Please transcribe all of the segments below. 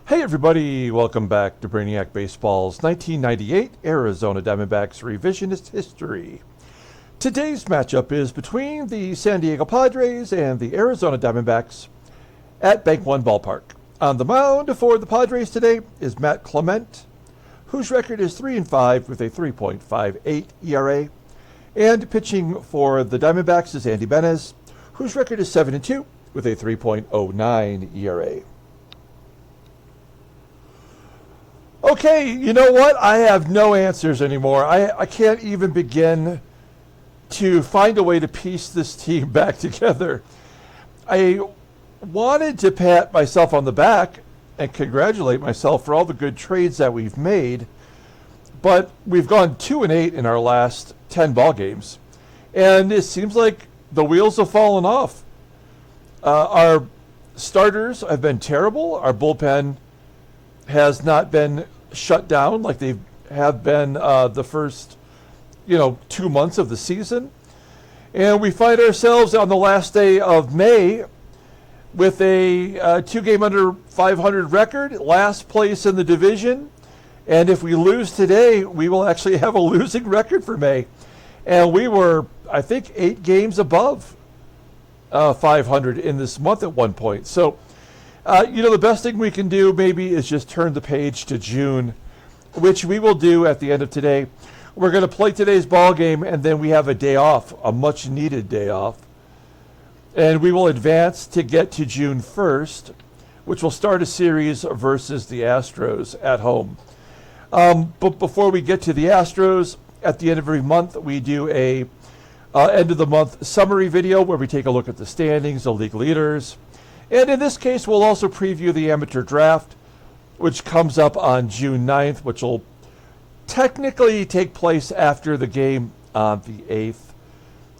Hey everybody, welcome back to Brainiac Baseball's 1998 Arizona Diamondbacks Revisionist History. Today's matchup is between the San Diego Padres and the Arizona Diamondbacks at Bank One Ballpark. On the mound for the Padres today is Matt Clement, whose record is 3-5 with a 3.58 ERA. And pitching for the Diamondbacks is Andy Benez, whose record is 7-2 with a 3.09 ERA. Okay, you know what? I have no answers anymore. I can't even begin to find a way to piece this team back together. I wanted to pat myself on the back and congratulate myself for all the good trades that we've made, but we've gone 2-8 in our last 10 ball games, and it seems like the wheels have fallen off. Our starters have been terrible. Our bullpen has not been shut down like they have been the first 2 months of the season. And we find ourselves on the last day of May with a 2-game under 500 record, last place in the division. And if we lose today, we will actually have a losing record for May. And we were, I think, 8 games above 500 in this month at one point. So the best thing we can do maybe is just turn the page to June, which we will do at the end of today. We're going to play today's ball game, and then we have a day off, a much-needed day off. And we will advance to get to June 1st, which will start a series versus the Astros at home. But before we get to the Astros, at the end of every month, we do a end-of-the-month summary video where we take a look at the standings, the league leaders. And in this case, we'll also preview the amateur draft, which comes up on June 9th, which will technically take place after the game on the 8th.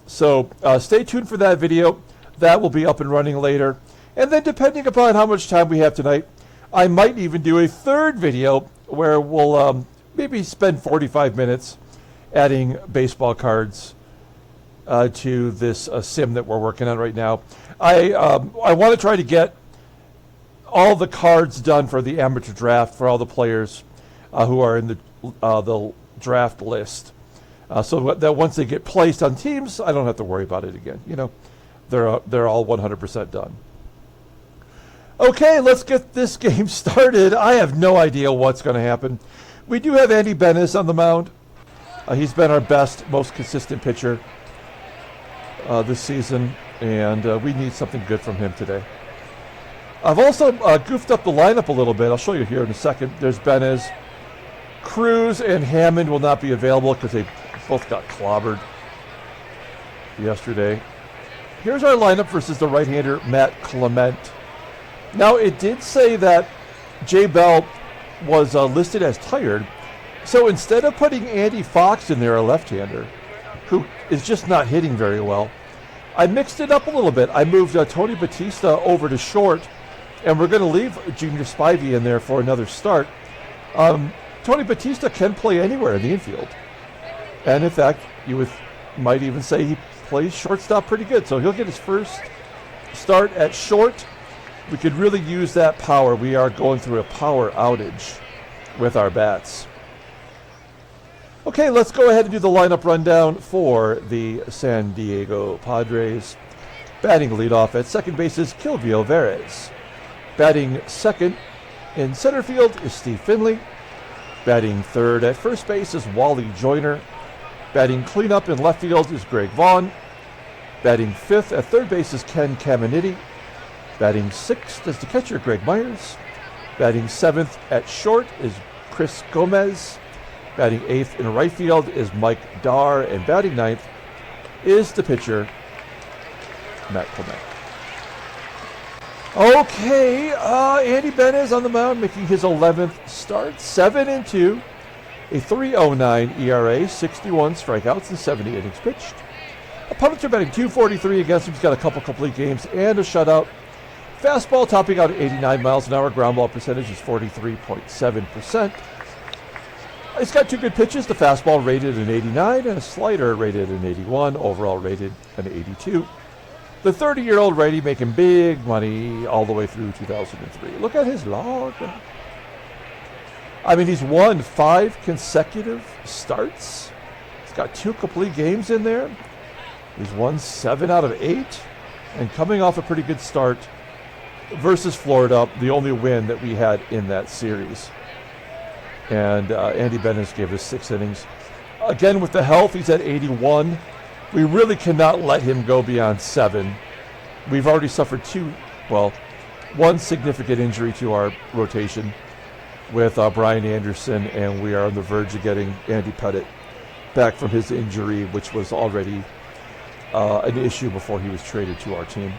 So stay tuned for that video. That will be up and running later. And then depending upon how much time we have tonight, I might even do a third video where we'll maybe spend 45 minutes adding baseball cards to this sim that we're working on right now. I want to try to get all the cards done for the amateur draft for all the players who are in the draft list, so that once they get placed on teams, I don't have to worry about it again. They're all 100% done. Okay, let's get this game started. I have no idea what's going to happen. We do have Andy Benez on the mound. He's been our best, most consistent pitcher this season, and we need something good from him today. I've also goofed up the lineup a little bit. I'll show you here in a second. There's Benez. Cruz and Hammond will not be available because they both got clobbered yesterday. Here's our lineup versus the right-hander, Matt Clement. Now, it did say that Jay Bell was listed as tired, so instead of putting Andy Fox in there, a left-hander, who is just not hitting very well, I mixed it up a little bit. I moved Tony Batista over to short, and we're going to leave Junior Spivey in there for another start. Tony Batista can play anywhere in the infield. And in fact, you might even say he plays shortstop pretty good. So he'll get his first start at short. We could really use that power. We are going through a power outage with our bats. Okay, let's go ahead and do the lineup rundown for the San Diego Padres. Batting leadoff at second base is Quilvio VERAS. Batting second in center field is Steve Finley. Batting third at first base is Wally JOYNER. Batting cleanup in left field is Greg Vaughn. Batting fifth at third base is Ken CAMINITI. Batting sixth is the catcher Greg Myers. Batting seventh at short is Chris Gomez. Batting eighth in right field is Mike DARR. And batting ninth is the pitcher Matt Clement. Okay, Andy Benez on the mound making his 11th start, 7-2, a 3.09 ERA, 61 strikeouts and 70 innings pitched. Opponents are batting .243 against him. He's got a couple complete games and a shutout. Fastball topping out at 89 miles an hour. Ground ball percentage is 43.7%. He's got 2 good pitches. The fastball rated an 89 and a slider rated an 81. Overall rated an 82. The 30-year-old righty making big money all the way through 2003. Look at his log. I mean, he's won 5 consecutive starts. He's got 2 complete games in there. He's won 7 out of 8. And coming off a pretty good start versus Florida, the only win that we had in that series. And Andy Benes gave us 6 innings. Again, with the health, he's at 81. We really cannot let him go beyond 7. We've already suffered 1 significant injury to our rotation with Brian Anderson, and we are on the verge of getting Andy Pettit back from his injury, which was already an issue before he was traded to our team.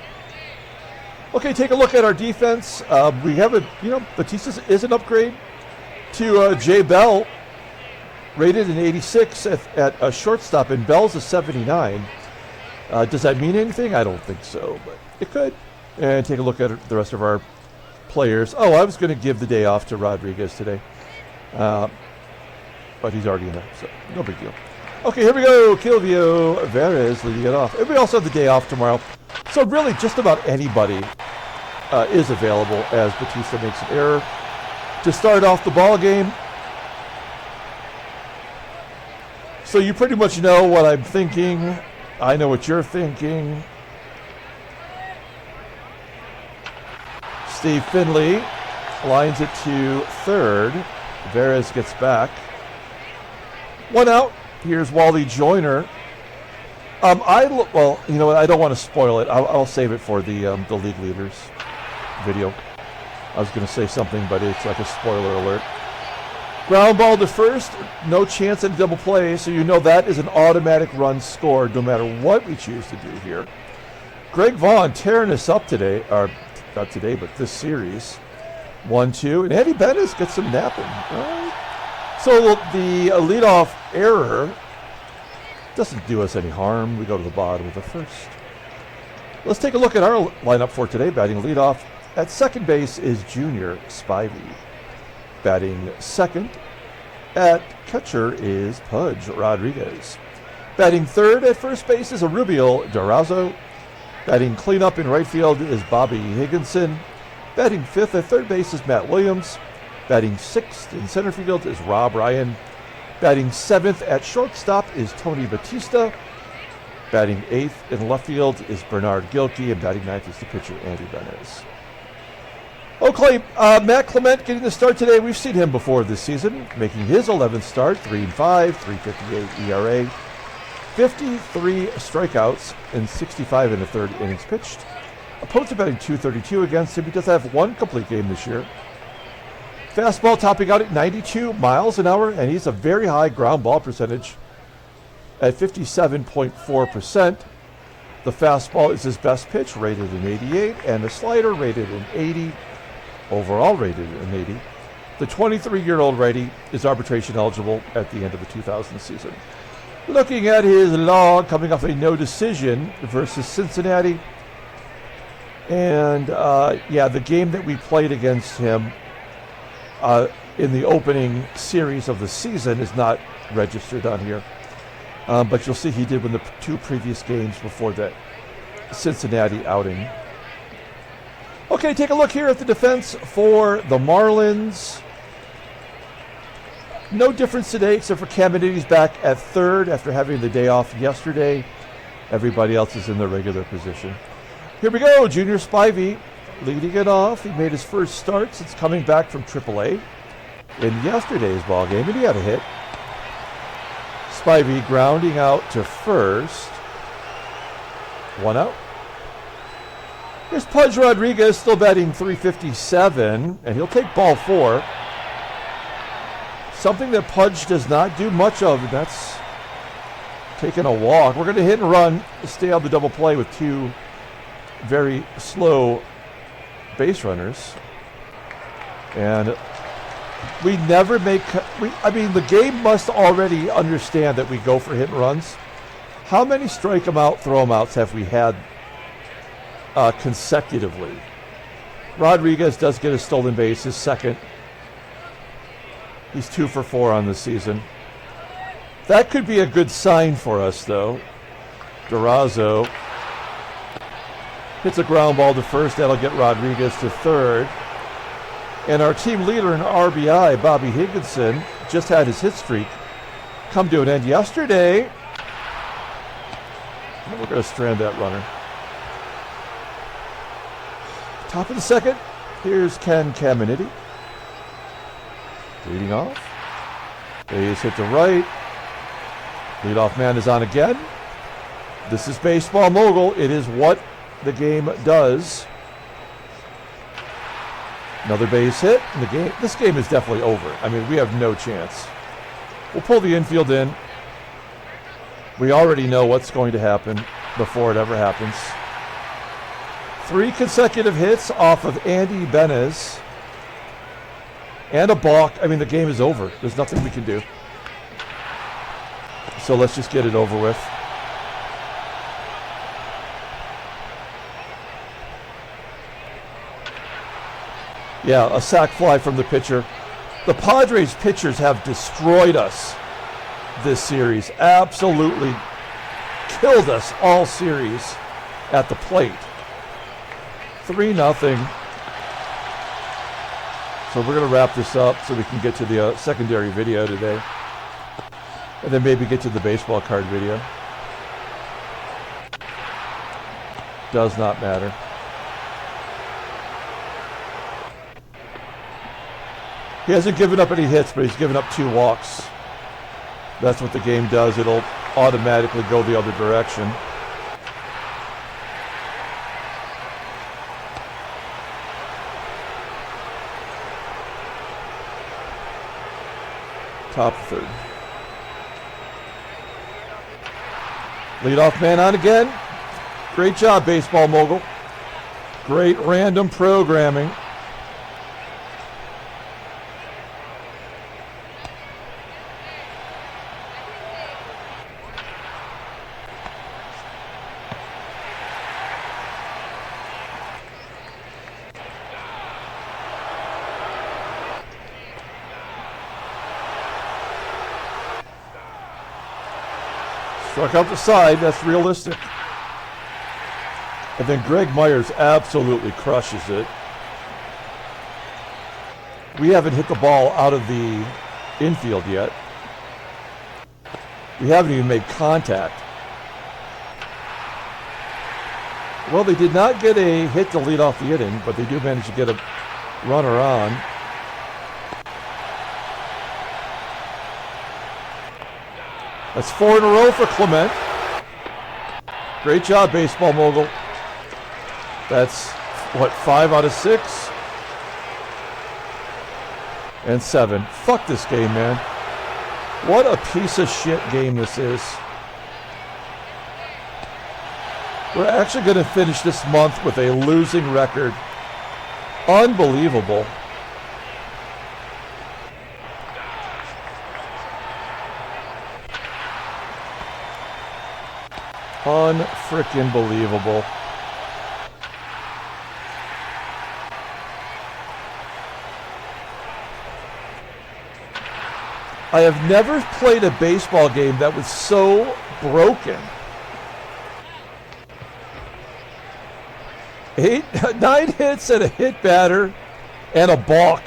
Okay, take a look at our defense. We have Batista is an upgrade to Jay Bell, rated an 86 at a shortstop, and Bell's a 79. Does that mean anything? I don't think so, but it could. And take a look at the rest of our players. Oh, I was going to give the day off to Rodriguez today, but he's already in there, so no big deal. Okay, here we go. Quilvio, VERAS leading it off. And we also have the day off tomorrow. So really just about anybody is available as Batista makes an error to start off the ball game. So you pretty much know what I'm thinking. I know what you're thinking. Steve Finley lines it to third. VERAS gets back. 1 out. Here's Wally JOYNER. Well, you know what? I don't want to spoil it. I'll save it for the league leaders video. I was going to say something, but it's like a spoiler alert. Ground ball to first. No chance at a double play, so you know that is an automatic run scored no matter what we choose to do here. Greg Vaughn tearing us up today, or not today, but this series. 1-2, and Andy Benes gets some napping. So the leadoff error doesn't do us any harm. We go to the bottom of the first. Let's take a look at our lineup for today. Batting leadoff at second base is Junior Spivey. Batting second at catcher is Pudge Rodriguez. Batting third at first base is Erubiel DURAZO. Batting cleanup in right field is Bobby Higginson. Batting fifth at third base is Matt Williams. Batting sixth in center field is Rob Ryan. Batting seventh at shortstop is Tony Batista. Batting eighth in left field is Bernard Gilkey, and batting ninth is the pitcher Andy Benes. Okay, Matt Clement getting the start today. We've seen him before this season, making his 11th start, 3-5, 3.58 ERA, 53 strikeouts, and 65 in the third innings pitched. Opponents are batting .232 against him. He does have one complete game this year. Fastball topping out at 92 miles an hour, and he's a very high ground ball percentage at 57.4%. The fastball is his best pitch, rated an 88, and the slider rated an 80, overall rated an 80. The 23-year-old righty is arbitration eligible at the end of the 2000 season. Looking at his log, coming off a no decision versus Cincinnati. And the game that we played against him in the opening series of the season is not registered on here. But you'll see he did win the two previous games before that Cincinnati outing. Okay, take a look here at the defense for the Marlins. No difference today except for CAMINITI's back at third after having the day off yesterday. Everybody else is in their regular position. Here we go, Junior Spivey leading it off. He made his first start since coming back from AAA in yesterday's ball game, and he had a hit. Spivey grounding out to first. 1 out. Here's Pudge Rodriguez, still batting .357, and he'll take ball 4. Something that Pudge does not do much of, and that's taking a walk. We're going to hit and run, stay on the double play with two very slow base runners. And we never make, the game must already understand that we go for hit and runs. How many strike them out, throw them outs have we had consecutively? Rodriguez does get a stolen base, his second. He's 2 for 4 on the season. That could be a good sign for us, though. DURAZO hits a ground ball to first. That'll get Rodriguez to third. And our team leader in RBI, Bobby Higginson, just had his hit streak come to an end yesterday. And we're going to strand that runner. Top of the second, here's Ken CAMINITI. Leading off. Base hit to right. Leadoff man is on again. This is Baseball Mogul. It is what the game does. Another base hit. And this game is definitely over. I mean, we have no chance. We'll pull the infield in. We already know what's going to happen before it ever happens. 3 consecutive hits off of Andy Benez. And a balk. I mean, the game is over. There's nothing we can do. So let's just get it over with. Yeah, a sac fly from the pitcher. The Padres pitchers have destroyed us this series. Absolutely killed us all series at the plate. 3-0. So we're going to wrap this up so we can get to the secondary video today. And then maybe get to the baseball card video. Does not matter. He hasn't given up any hits, but he's given up 2 walks. That's what the game does. It'll automatically go the other direction. Top third. Leadoff man on again. Great job, Baseball Mogul. Great random programming. Struck out the side, that's realistic. And then Greg Myers absolutely crushes it. We haven't hit the ball out of the infield yet. We haven't even made contact. Well, they did not get a hit to lead off the inning, but they do manage to get a runner on. That's 4 in a row for Clement. Great job, Baseball Mogul. That's, what, 5 out of 6? And 7. Fuck this game, man. What a piece of shit game this is. We're actually going to finish this month with a losing record. Unbelievable. Unfrickin' believable. I have never played a baseball game that was so broken. 9 hits and a hit batter and a balk.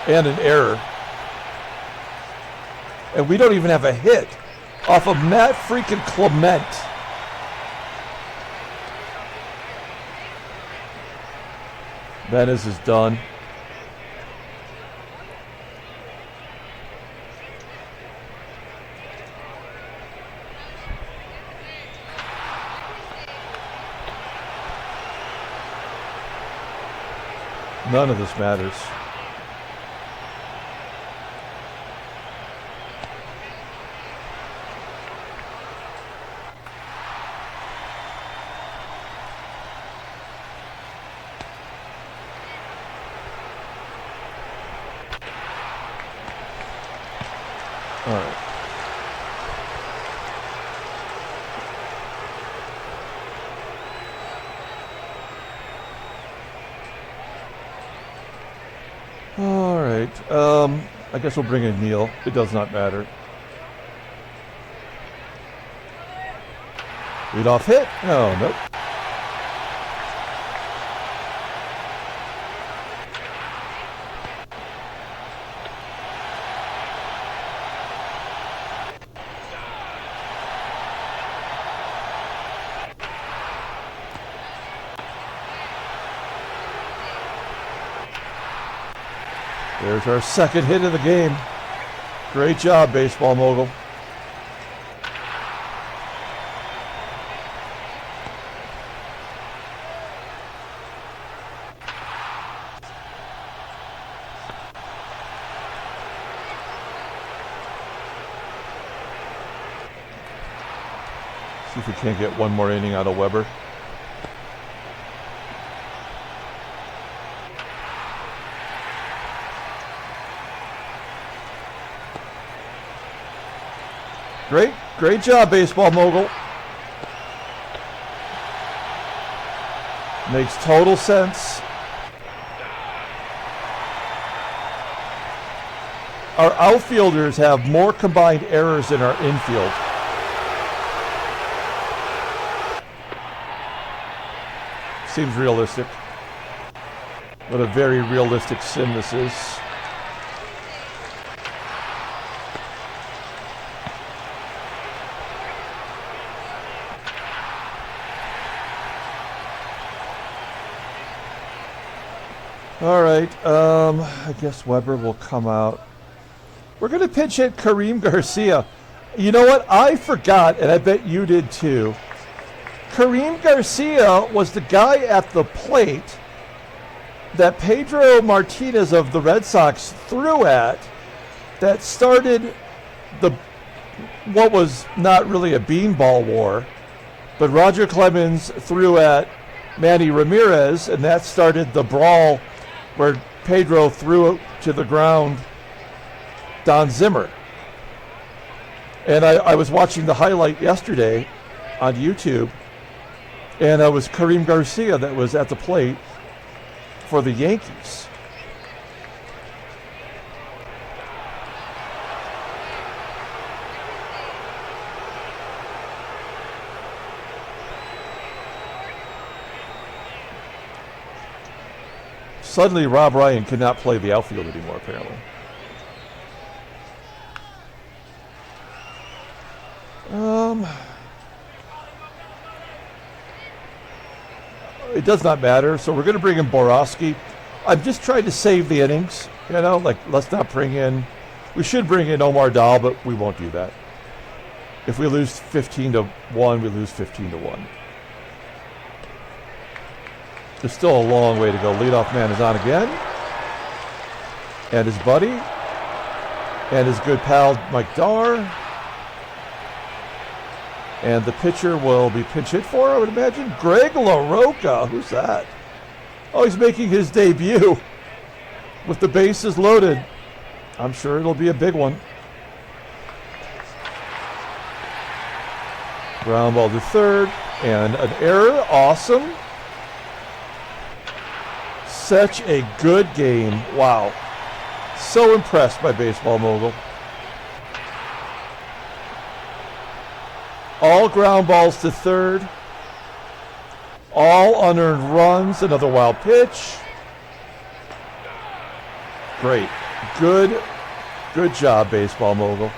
And an error. And we don't even have a hit off of Matt freaking Clement. Benez is done. None of this matters. All right. All right. I guess we'll bring in Neil. It does not matter. Lead off hit? No, nope. There's our second hit of the game. Great job, Baseball Mogul. See if we can't get one more inning out of Weber. Great job, Baseball Mogul. Makes total sense. Our outfielders have more combined errors than our infield. Seems realistic. What a very realistic sim this is. All right, I guess Weber will come out. We're going to pinch hit Kareem Garcia. You know what? I forgot, and I bet you did too. Kareem Garcia was the guy at the plate that Pedro Martinez of the Red Sox threw at that started what was not really a beanball war, but Roger Clemens threw at Manny Ramirez, and that started the brawl where Pedro threw to the ground Don Zimmer. And I was watching the highlight yesterday on YouTube, and it was Kareem Garcia that was at the plate for the Yankees. Suddenly, Rob Ryan could not play the outfield anymore, apparently. It does not matter, so we're going to bring in Borowski. I'm just trying to save the innings, you know, like let's not bring in, we should bring in Omar Dahl, but we won't do that. If we lose 15-1, we lose 15-1. There's still a long way to go. Leadoff man is on again. And his buddy. And his good pal, Mike Darr. And the pitcher will be pinch hit for, I would imagine, Greg LaRocca. Who's that? Oh, he's making his debut with the bases loaded. I'm sure it'll be a big one. Ground ball to third. And an error. Awesome. Such a good game. Wow. So impressed by Baseball Mogul. All ground balls to third. All unearned runs. Another wild pitch. Great. Good job, Baseball Mogul.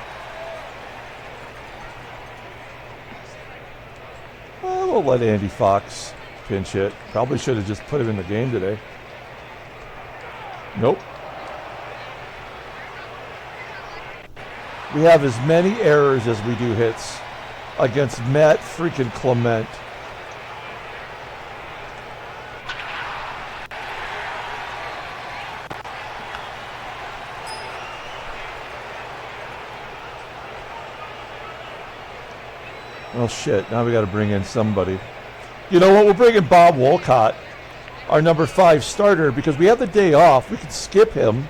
Well, we'll let Andy Fox pinch hit. Probably should have just put him in the game today. Nope. We have as many errors as we do hits against Matt freaking Clement. Oh shit, now we got to bring in somebody. You know what, we'll bring in Bob Wolcott, our number 5 starter, because we have the day off. We could skip him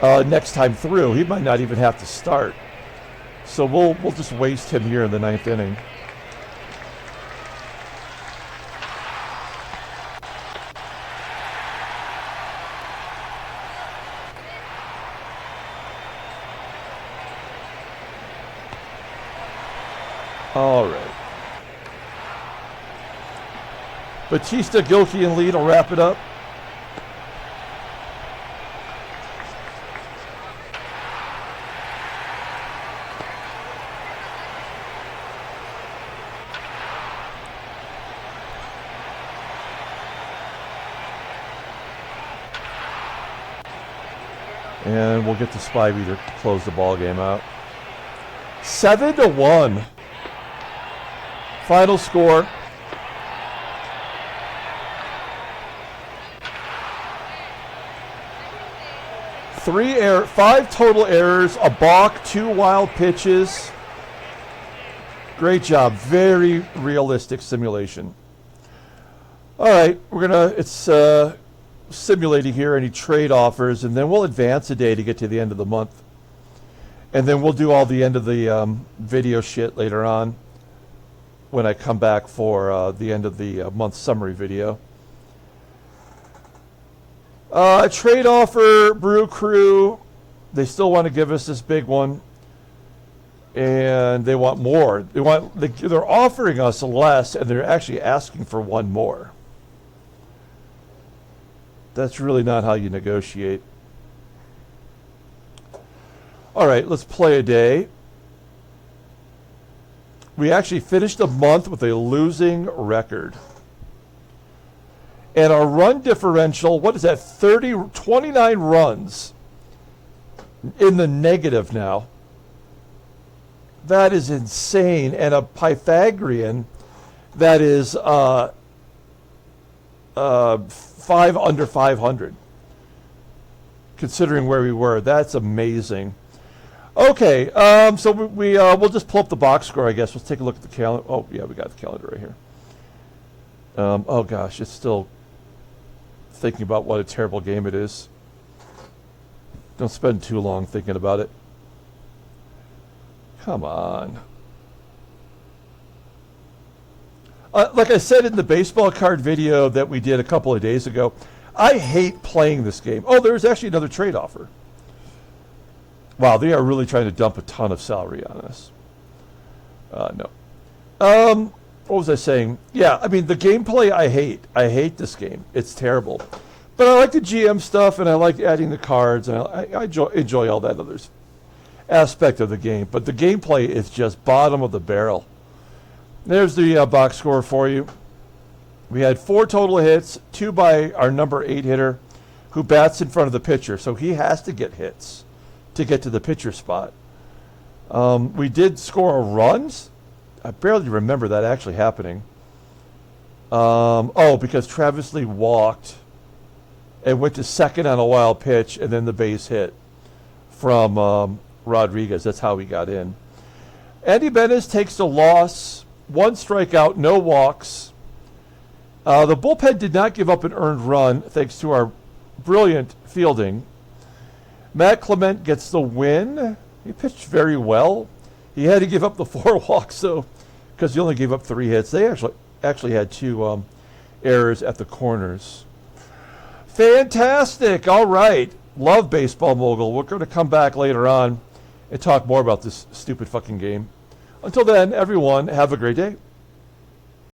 next time through. He might not even have to start. So we'll just waste him here in the 9th inning. All right. Batista, Gilkey, and Lead will wrap it up. And we'll get to Spivey to close the ball game out. 7-1. Final score. Five total errors, a balk, 2 wild pitches. Great job. Very realistic simulation. All right, it's simulating here any trade offers, and then we'll advance a day to get to the end of the month. And then we'll do all the end of the video shit later on when I come back for the end of the month summary video. Trade offer, Brew Crew, they still want to give us this big one, and they want more. They're offering us less, and they're actually asking for one more. That's really not how you negotiate. All right, let's play a day. We actually finished the month with a losing record. And our run differential, what is that, 29 runs in the negative now. That is insane. And a Pythagorean that is 5 under 500, considering where we were. That's amazing. Okay, so we'll just pull up the box score, I guess. Let's take a look at the calendar. Oh, yeah, we got the calendar right here. Oh, gosh, it's still thinking about what a terrible game it is. Don't spend too long thinking about it. Come on. Like I said in the baseball card video that we did a couple of days ago, I hate playing this game. Oh, there's actually another trade offer. Wow, they are really trying to dump a ton of salary on us. No. What was I saying? Yeah, I mean, the gameplay I hate. I hate this game. It's terrible. But I like the GM stuff, and I like adding the cards, and I enjoy all that other aspect of the game. But the gameplay is just bottom of the barrel. There's the box score for you. We had 4 total hits, 2 by our number 8 hitter, who bats in front of the pitcher. So he has to get hits to get to the pitcher spot. We did score runs. I barely remember that actually happening. Because Travis Lee walked and went to second on a wild pitch, and then the base hit from Rodriguez. That's how he got in. Andy Benez takes the loss. 1 strikeout, no walks. The bullpen did not give up an earned run, thanks to our brilliant fielding. Matt Clement gets the win. He pitched very well. He had to give up the 4 walks, though, because he only gave up 3 hits. They actually had 2 errors at the corners. Fantastic. All right. Love Baseball Mogul. We're going to come back later on and talk more about this stupid fucking game. Until then, everyone, have a great day.